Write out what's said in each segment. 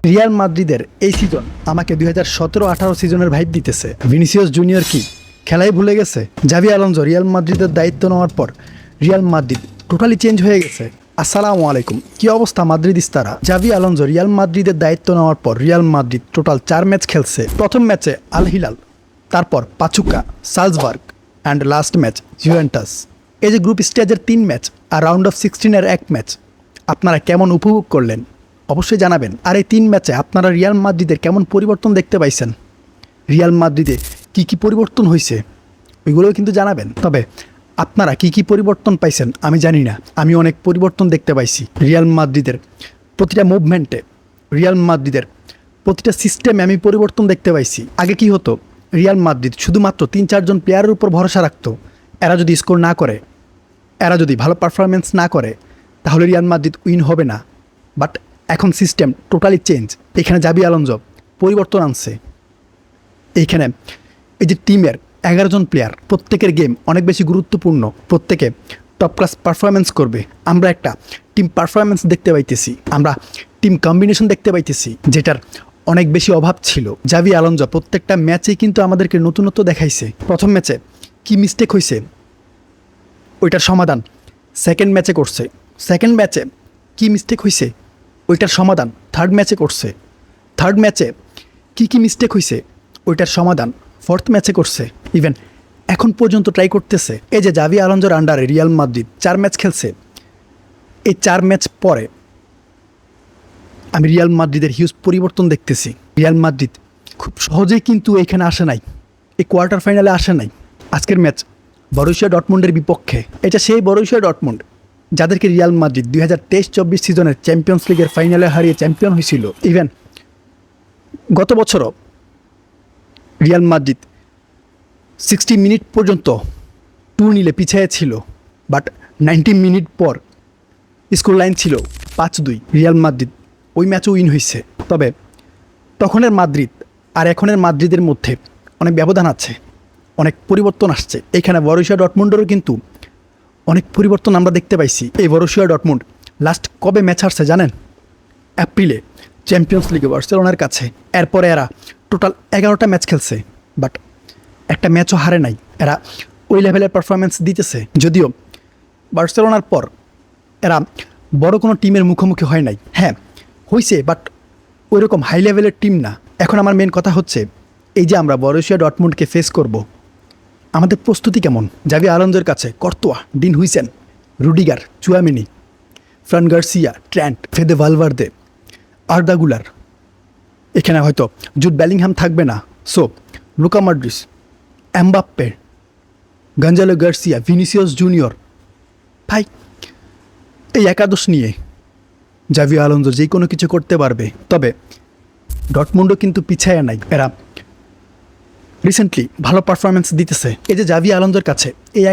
Real মাদ্রিদের এই season আমাকে 2017-18 সিজনের ভাইব দিতেছে। ভিনিসিয়াস জুনিয়র কি খেলাই ভুলে গেছে? জাভি আলোনসো রিয়াল মাদ্রিদের দায়িত্ব নেওয়ার পর রিয়াল মাদ্রিদ টোটালি চেঞ্জ হয়ে গেছে। আসসালামু আলাইকুম, কি অবস্থা মাদ্রিদিস্তারা? জাভি আলোনসো রিয়াল মাদ্রিদের দায়িত্ব নেওয়ার পর রিয়াল মাদ্রিদ টোটাল 4 ম্যাচ খেলছে। প্রথম ম্যাচে আল হিলাল, তারপর Pachuca, Salzburg and last match Juventus. এই যে গ্রুপ স্টেজের 3 ম্যাচ আর রাউন্ড অফ 16-এর 1 ম্যাচ আপনারা কেমন উপভোগ করলেন অবশ্যই জানাবেন। আর এই 3 ম্যাচে আপনারা রিয়াল মাদ্রিদের কেমন পরিবর্তন দেখতে পাইছেন, রিয়াল মাদ্রিদে কি পরিবর্তন হয়েছে ওইগুলোও কিন্তু জানাবেন। তবে আপনারা কি পরিবর্তন পাইছেন আমি জানি না, আমি অনেক পরিবর্তন দেখতে পাইছি রিয়াল মাদ্রিদের প্রতিটা মুভমেন্টে, রিয়াল মাদ্রিদের প্রতিটা সিস্টেমে আমি পরিবর্তন দেখতে পাইছি। আগে কি হতো, রিয়াল মাদ্রিদ শুধুমাত্র 3-4 জন প্লেয়ারের উপর ভরসা রাখতো, এরা যদি স্কোর না করে, এরা যদি ভালো পারফরমেন্স না করে তাহলে রিয়াল মাদ্রিদ উইন হবে না। বাট এখন সিস্টেম টোটালি চেঞ্জ। এখানে জাভি আলোনসো পরিবর্তন আনছে। এইখানে এই যে টিমের 11 জন প্লেয়ার, প্রত্যেকের গেম অনেক বেশি গুরুত্বপূর্ণ, প্রত্যেকে টপ ক্লাস পারফরমেন্স করবে। আমরা একটা টিম পারফরমেন্স দেখতে পাইতেছি, আমরা টিম কম্বিনেশন দেখতে পাইতেছি যেটার অনেক বেশি অভাব ছিল। জাভি আলোনসো প্রত্যেকটা ম্যাচেই কিন্তু আমাদেরকে নতুনত্ব দেখাইছে। প্রথম ম্যাচে কি মিস্টেক হয়েছে ওইটার সমাধান সেকেন্ড ম্যাচে করছে, সেকেন্ড ম্যাচে কি মিস্টেক হয়েছে ওইটার সমাধান থার্ড ম্যাচে করছে, থার্ড ম্যাচে কি মিস্টেক হয়েছে ওইটার সমাধান ফোর্থ ম্যাচে করছে। ইভেন এখন পর্যন্ত ট্রাই করতেছে। এই যে জাভি আলোনসোর আন্ডারে রিয়াল মাদ্রিদ 4 ম্যাচ খেলছে, এই 4 ম্যাচ পরে আমি রিয়াল মাদ্রিদের হিউজ পরিবর্তন দেখতেছি। রিয়াল মাদ্রিদ খুব সহজেই কিন্তু এখানে আসে নাই, এই কোয়ার্টার ফাইনালে আসে নাই। আজকের ম্যাচ বরুসিয়া ডর্টমুন্ডের বিপক্ষে, এটা সেই বরুসিয়া ডর্টমুন্ড যাদেরকে রিয়াল মাদ্রিদ 2023-24 সিজনের চ্যাম্পিয়ন্স লিগের ফাইনালে হারিয়ে চ্যাম্পিয়ন হয়েছিল। ইভেন গত বছরও রিয়াল মাদ্রিদ 60 মিনিট পর্যন্ত 2-0 পিছিয়ে ছিল, বাট 90 মিনিট পর স্কোর লাইন ছিল 5-2। রিয়াল মাদ্রিদ ওই ম্যাচও উইন হয়েছে। তবে তখনের মাদ্রিদ আর এখনের মাদ্রিদের মধ্যে অনেক ব্যবধান আছে, অনেক পরিবর্তন আসছে। এখানে বরুসিয়া ডর্টমুন্ডেরও কিন্তু অনেক পরিবর্তন আমরা দেখতে পাইছি। এই বরুসিয়া ডর্টমুন্ড লাস্ট কবে ম্যাচ হারছে জানেন? এপ্রিলে চ্যাম্পিয়ন্স লিগে বার্সেলোনার কাছে। এরপরে এরা টোটাল 11টা ম্যাচ খেলছে, বাট একটা ম্যাচও হারে নাই। এরা ওই লেভেলের পারফরমেন্স দিতেছে, যদিও বার্সেলোনার পর এরা বড় কোনো টিমের মুখোমুখি হয় নাই। হ্যাঁ হয়েছে, বাট ওই রকম হাই লেভেলের টিম না। এখন আমার মেন কথা হচ্ছে এই যে আমরা বরুসিয়া ডর্টমুন্ডকে ফেস করব, আমাদের প্রস্তুতি কেমন? জাভি আলোনসোর কাছে Courtois, Dean Huijsen, Rudiger, Tchouameni, Fran Garcia, Trent, Fede Valverde, Arda Guler, এখানে হয়তো জুড বেলিংহাম থাকবে না। So Luka Modric, Mbappe, Gonzalo Garcia, Vinicius Junior, ভাই এই একাদশ নিয়ে জাভি আলোনসো যে কোনো কিছু করতে পারবে। তবে ডর্টমুন্ডও কিন্তু পিছায় নাই, এরা রিসেন্টলি ভালো পারফরমেন্স দিতেছে। এই যে জাভি আলোনসোর কাছে এই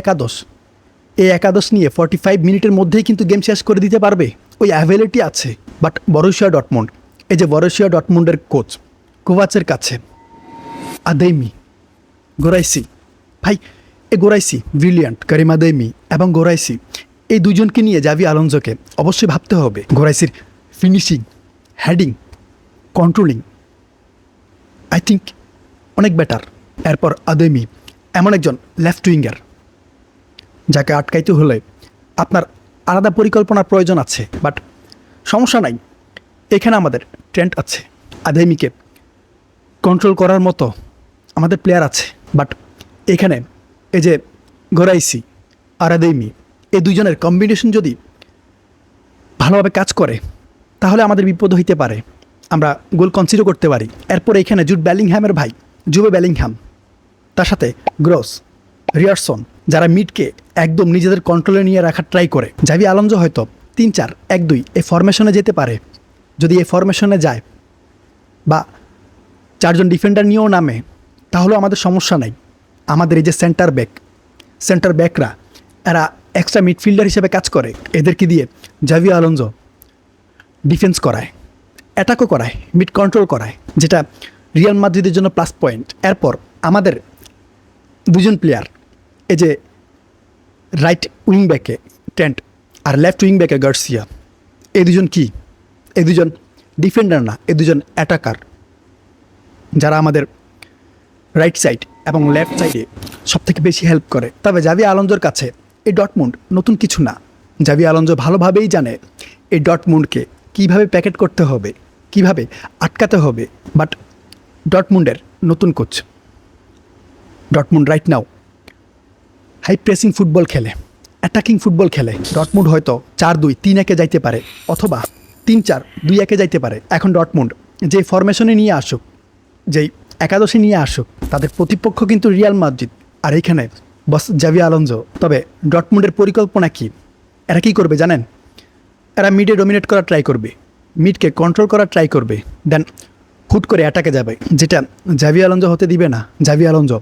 একাদশ নিয়ে 45 মিনিটের মধ্যেই কিন্তু গেম শেষ করে দিতে পারবে, ওই অ্যাভেলিটি আছে। বাট বরুসিয়া ডর্টমুন্ড, এই যে বরুসিয়া ডর্টমুন্ডের কোচ কোভাচের কাছে আদেমি, গোরাইসি, ভাই এই গোরাইসি ব্রিলিয়ান্ট, কারিম আদেমি এবং গোরাইসি, এই দুজনকে নিয়ে জাভি আলোনসোকে অবশ্যই ভাবতে হবে। গোরাইসির finishing, heading, controlling I think অনেক বেটার। এরপর আদেমি এমন একজন লেফট উইঙ্গার যাকে আটকাইতে হলে আপনার আলাদা পরিকল্পনার প্রয়োজন আছে, বাট সমস্যা নাই, এখানে আমাদের ট্রেন্ট আছে, আদেমিকে কন্ট্রোল করার মতো আমাদের প্লেয়ার আছে। বাট এখানে এই যে গোরাইসি আর আদেমি, এই দুজনের কম্বিনেশন যদি ভালোভাবে কাজ করে তাহলে আমাদের বিপদ হইতে পারে, আমরা গোল কনসিডার করতে পারি। এরপর এখানে জুড বেলিংহ্যামের ভাই জুবে বেলিংহ্যাম, তার সাথে গ্রোস, রিয়ারসন, যারা মিডকে একদম নিজেদের কন্ট্রোলে নিয়ে রাখার ট্রাই করে। জাভি আলোনসো হয়তো 3-4-1-2 এই ফরমেশনে যেতে পারে। যদি এই ফরমেশনে যায় বা 4 জন ডিফেন্ডার নিয়েও নামে তাহলেও আমাদের সমস্যা নাই। আমাদের এই যে সেন্টার ব্যাকরা এরা এক্সট্রা মিডফিল্ডার হিসেবে কাজ করে, এদেরকে দিয়ে জাভি আলোনসো ডিফেন্স করায়, অ্যাটাকও করায়, মিড কন্ট্রোল করায়, যেটা রিয়াল মাদ্রিদের জন্য প্লাস পয়েন্ট। এরপর আমাদের 2 জন প্লেয়ার, এই যে রাইট উইং ব্যাকে ট্রেন্ট আর লেফট উইং ব্যাকে গার্সিয়া, এই দুজন ডিফেন্ডার না, এ দুজন অ্যাটাকার, যারা আমাদের রাইট সাইড এবং লেফট সাইডে সবথেকে বেশি হেল্প করে। তবে জাভি আলোনজোর কাছে এই ডটমুন্ড নতুন কিছু না। জাভি আলোনজো ভালোভাবেই জানে এই ডটমুন্ডকে কীভাবে প্যাকেট করতে হবে, কিভাবে আটকাতে হবে। বাট ডটমুন্ডের নতুন coach, Dortmund right now high pressing football খেলে, অ্যাটাকিং ফুটবল খেলে। ডটমুন্ড হয়তো 4-2-3-1-এ যাইতে পারে, অথবা 3-4-2-1-এ যাইতে পারে। এখন ডটমুন্ড যে ফরমেশনে নিয়ে আসুক, যেই একাদশে নিয়ে আসুক, তাদের প্রতিপক্ষ কিন্তু রিয়াল মাদ্রিদ, আর এইখানে বস জাভি আলোনজো। তবে ডটমুন্ডের পরিকল্পনা কী? এরা কী করবে জানেন? এরা মিডে ডোমিনেট করার ট্রাই করবে, মিডকে কন্ট্রোল করার ট্রাই করবে, দেন হুট করে অ্যাটাকে যাবে, যেটা জাভি আলোনজো হতে দিবে না। জাভি আলোনজো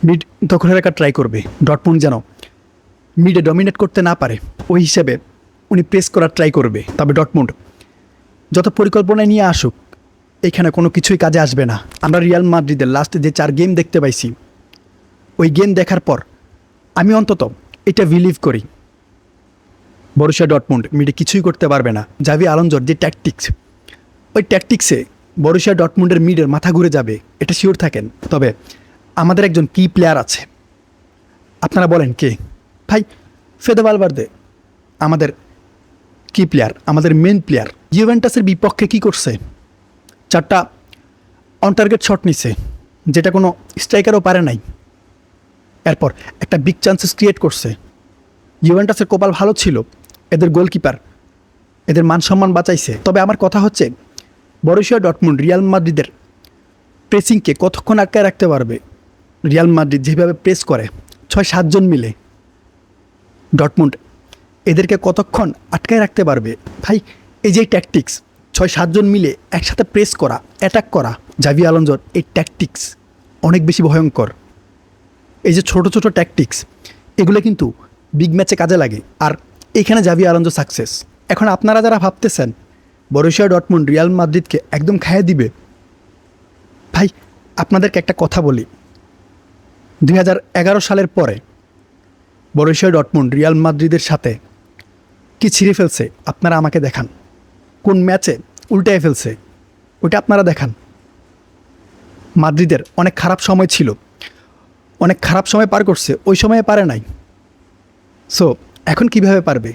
মিড দখলে রাখার ট্রাই করবে, ডটমুন্ড যেন মিডে ডমিনেট করতে না পারে, ওই হিসেবে উনি প্রেস করার ট্রাই করবে। তবে ডটমুন্ড যত পরিকল্পনায় নিয়ে আসুক, এখানে কোনো কিছুই কাজে আসবে না। আমরা রিয়াল মাদ্রিদের লাস্টে যে 4 গেম দেখতে পাইছি, ওই গেম দেখার পর আমি অন্তত এটা বিলিভ করি বরুসিয়া ডটমুন্ড মিডে কিছুই করতে পারবে না। জাভি আলোনজোর যে ট্যাকটিক্স, ওই ট্যাকটিক্সে বরুসিয়া ডটমুন্ডের মিডের মাথা ঘুরে যাবে, এটা শিওর থাকেন। তবে আমাদের একজন কি প্লেয়ার আছে, আপনারা বলেন কে? ভাই, ফেদে ভালভার্দে আমাদের কি প্লেয়ার, আমাদের মেন প্লেয়ার। ইউভেন্টাসের বিপক্ষে কি করছে? 4টা অন টার্গেট শট নিছে, যেটা কোনো স্ট্রাইকারও পারে নাই। এরপর একটা বিগ চান্সেস ক্রিয়েট করছে। ইউভেন্টাসের কপাল ভালো ছিল, এদের গোলকিপার এদের মান সম্মান বাঁচাইছে। তবে আমার কথা হচ্ছে, বরুসিয়া ডটমুন্ড রিয়াল মাদ্রিদের প্রেসিংকে কতক্ষণ আটকায় রাখতে পারবে? রিয়াল মাদ্রিদ যেভাবে প্রেস করে 6-7 জন মিলে, ডটমুন্ড এদেরকে কতক্ষণ আটকায় রাখতে পারবে? ভাই, এই যে ট্যাকটিক্স, 6-7 জন মিলে একসাথে প্রেস করা, অ্যাটাক করা, জাভি আলোনজোর এই ট্যাকটিক্স অনেক বেশি ভয়ঙ্কর। এই যে ছোট ছোট ট্যাকটিক্স, এগুলো কিন্তু বিগ ম্যাচে কাজে লাগে, আর এখানে জাভি আলোনজো সাকসেস। এখন আপনারা যারা ভাবতেছেন বরুসিয়া ডটমুন্ড রিয়াল মাদ্রিদকে একদম খাইয়ে দিবে, ভাই আপনাদেরকে একটা কথা বলি, 2011 সালের পরে বরুসিয়া ডটমুন্ড রিয়াল মাদ্রিদের সাথে কি ছিঁড়ে ফেলছে আপনারা আমাকে দেখান। কোন ম্যাচে উল্টায় ফেলছে ওটা আপনারা দেখান। মাদ্রিদের অনেক খারাপ সময় ছিল, অনেক খারাপ সময় পার করছে, ওই সময়ে পারে নাই। সো এখন কিভাবে পারবে?